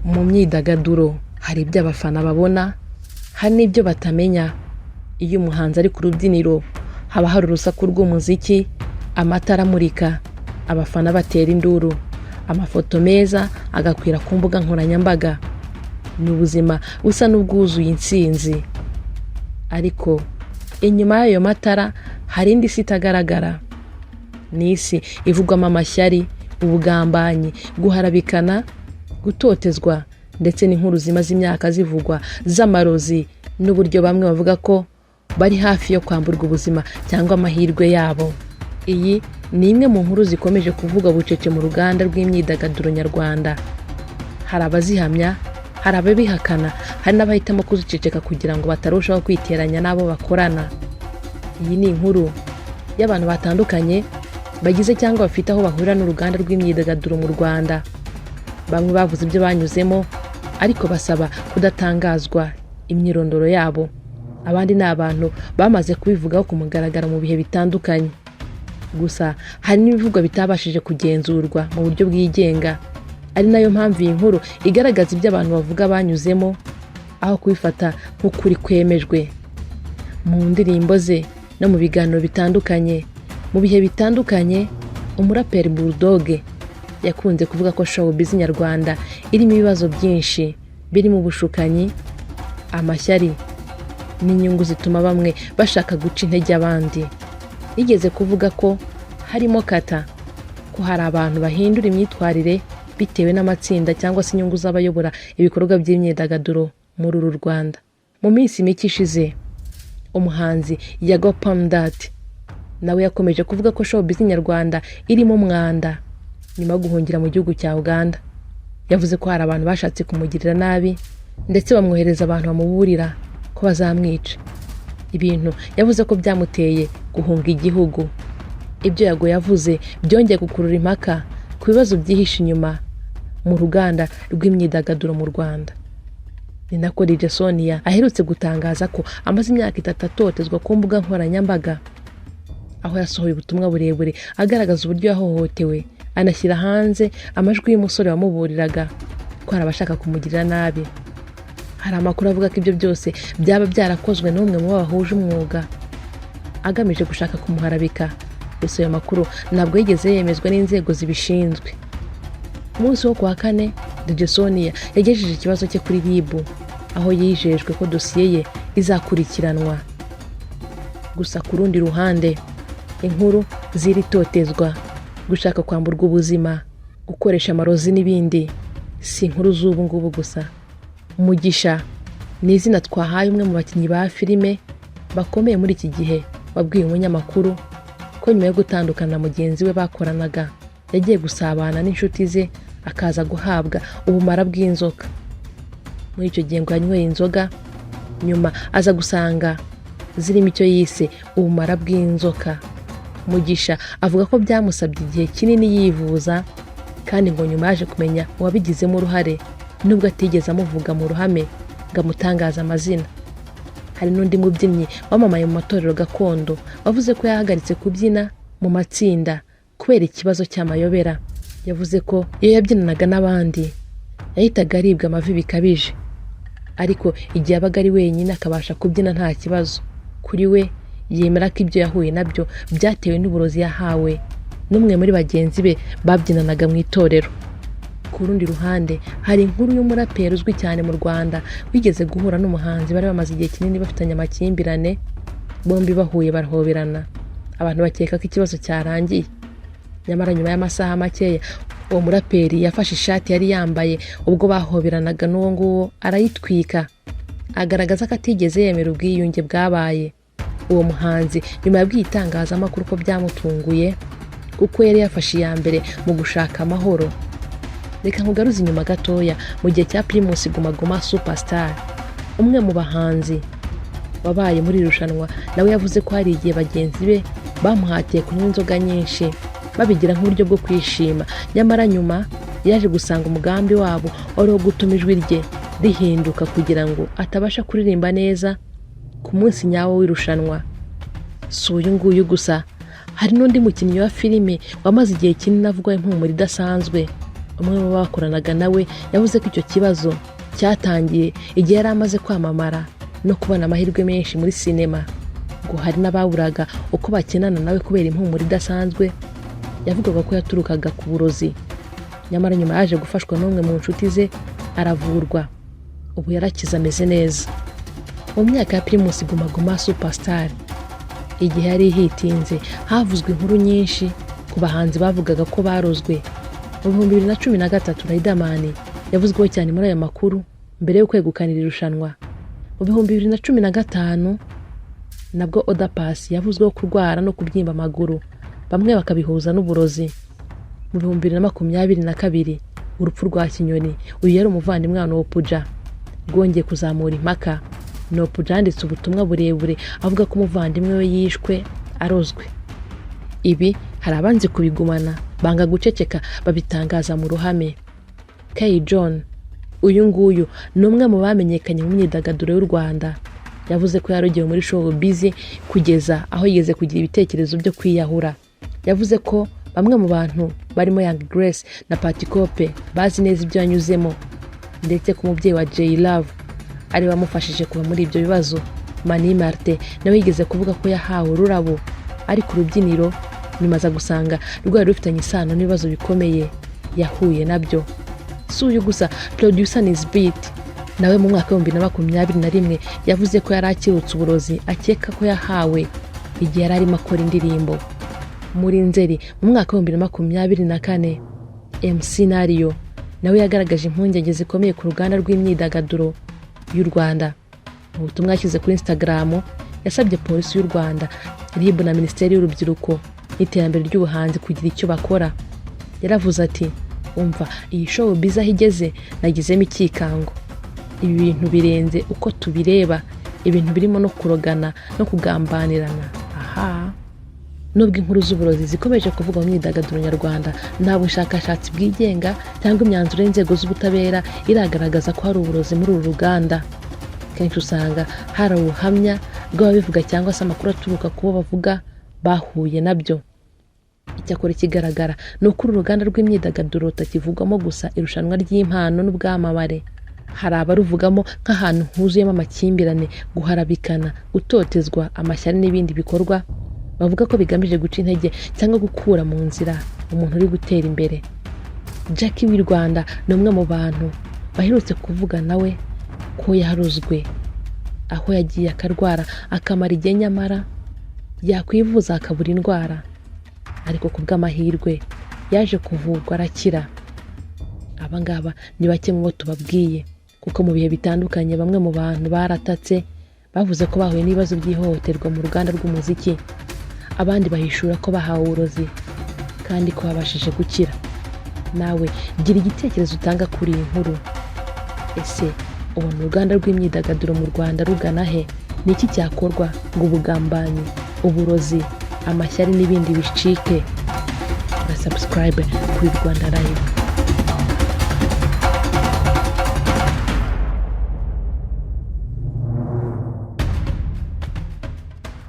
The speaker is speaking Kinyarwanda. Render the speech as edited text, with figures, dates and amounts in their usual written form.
Mu myidagaduro hari ibyo abafana babona, hari n'ibyo batamenya. Iyo umuhanzi ari ku rubyiniro haba hari urusaku rw'umuziki, amatara amurika, abafana batera induru, amafoto meza agakwira ku mbuga nkoranyambaga. Ni ubuzima busa n'ubwuzuye intsinzi. Ariko inyuma y'ayo matara hari indi si itagaragara. Ni isi ivugwamo amashyari, ubugambanyi, guharabikana, gutotezwa, ndetse n'inkuru zimaze imyaka zivugwa z'amarozi, n'uburyo bamwe bavuga ko bari hafi yo kwamburwa ubuzima cyangwa amahirwe yabo. Iyi ni imwe mu nkuru zikomeje kuvuga bucece mu ruganda rw'imyidagaduro nyarwanda. Hari abazihamya, hari ababihakana, hari n'abahitamo kuziceceka kugira ngo batarushaho kwiteranya n'abo bakorana. Iyi ni inkuru y'abantu batandukanye bagize cyangwa bafite aho bahurira n'uruganda rw'imyidagaduro mu Rwanda. Bamwe bavuze ibyo banyuzemo ariko basaba kudatangazwa imyirondoro yabo. Abandi ni abantu bamaze kubivugaho ku mugaragaro mu bihe bitandukanye. Gusa hari n'ibivugwa bitabashije kugenzurwa mu buryo bwigenga. Ari nayo mpamvu iyi nkuru igaragaza ibyo abantu bavuga banyuzemo aho kubifata nk'ukuri kwemejwe. Mu ndirimbo ze no mu biganiro bitandukanye mu bihe bitandukanye, umuraperi Bull Dogg yakunze kuvuga ko showbiz nyarwanda irimo ibibazo byinshi birimo ubushukanyi, amashyari n'inyungu zituma bamwe bashaka guca intege abandi. Yigeze kuvuga ko harimo kata, ko hari abantu bahindura imyitwarire bitewe n'amatsinda cyangwa se inyungu z'abayobora ibikorwa by'imyidagaduro muri uru Rwanda. Mu minsi mike ishize, umuhanzi Yago Pamdat nawe yakomeje kuvuga ko showbiz nyarwanda irimo umwanda nyuma yo guhungira mu gihugu cya Uganda. Yavuze ko hari abantu bashatse kumugirira nabi ndetse bamwohereza abantu bamuburira ko bazamwica. Ibintu yavuze ko byamuteye guhunga igihugu. Ibyo Yago yavuze byongeye gukurura impaka ku bibazo byihishe inyuma mu ruganda rw'imyidagaduro mu Rwanda. Ni nako DJ Sonia aherutse gutangaza ko amaze imyaka 3 atotezwa ku mbuga nkoranyambaga, aho yasohoye ubutumwa burebure agaragaza uburyo yahohotewe, anashyira hanze amajwi y'umusore wamuburiraga ko hari abashaka kumugirira nabi. Hari amakuru avuga ko ibyo byose byaba byarakozwe n'umwe mu bahuje umwuga agamije gushaka kumuharabika. Gusa ayo makuru ntabwo yigeze yemezwa n'inzego zibishinzwe. Umunsi wo kuwa 4, DJ Sonia yagejeje ikibazo cye kuri RIB, aho yijejwe ko dosiye ye izakurikiranwa. Gusa ku rundi ruhande, inkuru ziri totezwa, gushaka kwamburwa ubuzima, gukoresha amarozi n'ibindi si inkuru z'ubu ngubu gusa. Mugisha ni izina twahaye umwe mu bakinnyi ba filime bakomeye muri iki gihe, wabwiye umunyamakuru ko nyuma yo gutandukana na mugenzi we bakoranaga yagiye gusabana n'inshuti ze akaza guhabwa ubumara bw'inzoka. Muri icyo gihe ngo yanyweye inzoga, nyuma aza gusanga zirimo icyo yise ubumara bw'inzoka. Mugisha avuga ko byamusabye igihe kinini yivuza, kandi ngo nyuma yaje kumenya uwabigizemo uruhare nubwo atigeze amuvuga mu ruhame ngo amutangaze amazina. Hari n'undi mubyinnyi wamamaye mu matorero gakondo wavuze ko yahagaritse kubyina mu matsinda kubera ikibazo cy'amayobera. Yavuze ko iyo yabyinanaga n'abandi yahitaga aribwa amavi bikabije, ariko igihe yabaga ari wenyine akabasha kubyina nta kibazo. Kuri we yemera ko ibyo yahuye nabyo byatewe n'uburozi yahawe n'umwe muri bagenzi be babyinanaga mu itorero. Ku rundi ruhande hari inkuru y'umuraperi uzwi cyane mu Rwanda wigeze guhura n'umuhanzi bari bamaze igihe kinini bafitanye amakimbirane, bombi bahuye barahoberana. Abantu bakeka ko ikibazo cyarangiye, nyamara nyuma y'amasaha makeya uwo muraperi yafashe ishati yari yambaye ubwo bahoberanaga n'uwo nguwo arayitwika, agaragaza ko atigeze yemera ubwiyunge bwabaye. Uwo muhanzi nyuma yabwiye itangazamakuru ko byamutunguye kuko yari yafashe iya mbere mu gushaka amahoro. Reka nkugaruze inyuma gatoya mu gihe cya Primus Guma Guma Superstar, umwe mu bahanzi wabaye muri irushanwa nawe yavuze ko hari igihe bagenzi be bamuhatiye kunywa inzoga nyinshi babigira nk'uburyo bwo kwishima, nyamara nyuma yaje gusanga umugambi wabo wari wo gutuma ijwi rye rihinduka kugira ngo atabasha kuririmba neza ku munsi nyawo w'irushanwa. Si uyu nguyu gusa, hari n'undi mukinnyi wa filime wamaze igihe kinini avugwa impumuro idasanzwe umwe mu bakoranaga nawe yavuze ko icyo kibazo cyatangiye igihe yari amaze kwamamara no kubona amahirwe menshi muri sinema, ngo hari n'ababuraga uko bakinana nawe kubera impumuro idasanzwe. Yavugaga ko yaturukaga ku burozi, nyamara nyuma yaje gufashwa n'umwe mu nshuti ze aravurwa, ubu yarakize ameze neza. Mu myaka ya Primus Guma Guma Superstar, igihe yari hitinze havuzwe inkuru nyinshi ku bahanzi bavugaga ko barozwe. Mu 2013 Riderman yavuzweho cyane muri aya makuru mbere yo kwegukanira irushanwa. Mu 2015 nabwo Oda Paccy yavuzweho kurwara no kubyimba amaguru, bamwe bakabihuza n'uburozi. Mu 2022 urupfu rwa Kinyoni, uyu yari umuvandimwe wa Nopuja, rwongeye kuzamura impaka. Nopuja yanditse ubutumwa burebure avuga ko umuvandimwe we yishwe arozwe. Ibi hari abanzi kubigumana banga guceceka babitangaza mu ruhame. K John, uyu nguyu ni umwe mu bamenyekanye mu myidagaduro y'u Rwanda, yavuze ko yarogeye muri showbiz kugeza aho yigeze kugira ibitekerezo byo kwiyahura. Yavuze ko bamwe mu bantu barimo Young Grace na Patty Kope bazi neza ibyo yanyuzemo, ndetse ko umubyeyi wa J Love ari bamufashije kuva muri ibyo bibazo. Mani Martin nawe yigeze kuvuga ko yahawe ururabo ari ku rubyiniro, nyuma aza gusanga rwari rufitanye isano n'ibibazo bikomeye yahuye nabyo. Si uyu gusa, producer Nisbeat nawe mu mwaka wa 2021 yavuze ko yari akirutse uburozi akeka ko yahawe igihe yari arimo akora indirimbo. Muri Nzeri mu mwaka wa 2024 MC Nario nawe yagaragaje impungenge zikomeye ku ruganda rw'imyidagaduro y'u Rwanda. Mu butumwa yashyize kuri Instagram yasabye polisi y'u Rwanda, RIB na Minisiteri y'Urubyiruko n'Iterambere ry'Ubuhanzi kugira icyo bakora. Yaravuze ati, umva iyi showbiz aho igeze nagizemo ikikango. Ibi bintu birenze uko tubireba, ibintu birimo no kurogana no kugambanirana. Aha, nubwo inkuru z'uburozi zikomeje kuvuga mu myidagaduro nyarwanda, nta bushakashatsi bwigenga cyangwa imyanzuro y'inzego z'ubutabera iragaragaza ko hari uburozi muri uru ruganda. Kenshi usanga hari ubuhamya bw'ababivuga cyangwa se amakuru aturuka ku bo bavuga bahuye nabyo. Icyakora ikigaragara ni uko uru ruganda rw'imyidagaduro rutakivugwamo gusa irushanwa ry'impano n'ubwamamare. Hari abaruvugamo nk'ahantu huzuyemo amakimbirane, guharabikana, gutotezwa, amashyari n'ibindi bikorwa bavuga ko bigamije guca intege cyangwa gukura mu nzira umuntu uri gutera imbere. Jackie w'i Rwanda ni umwe mu bantu baherutse kuvuga nawe ko yarozwe, aho yagiye akarwara akamara igihe, nyamara yakwivuza akabura indwara, ariko ku bw'amahirwe yaje kuvurwa arakira. Abangaba ni bake mu bo tubabwiye, kuko mu bihe bitandukanye bamwe mu bantu baratatse bavuze ko bahuye n'ibibazo by'ihohoterwa mu ruganda rw'umuziki. Abandi bahishura ko bahawe uburozi kandi ko babashije gukira. Nawe gira igitekerezo utanga kuri iyi nkuru. Ese ubona uruganda rw'imyidagaduro mu Rwanda rugana he? Ni iki cyakorwa ngo ubugambanyi, uburozi, amashyari n'ibindi bicike? Subscribe kuri Rwanda Live.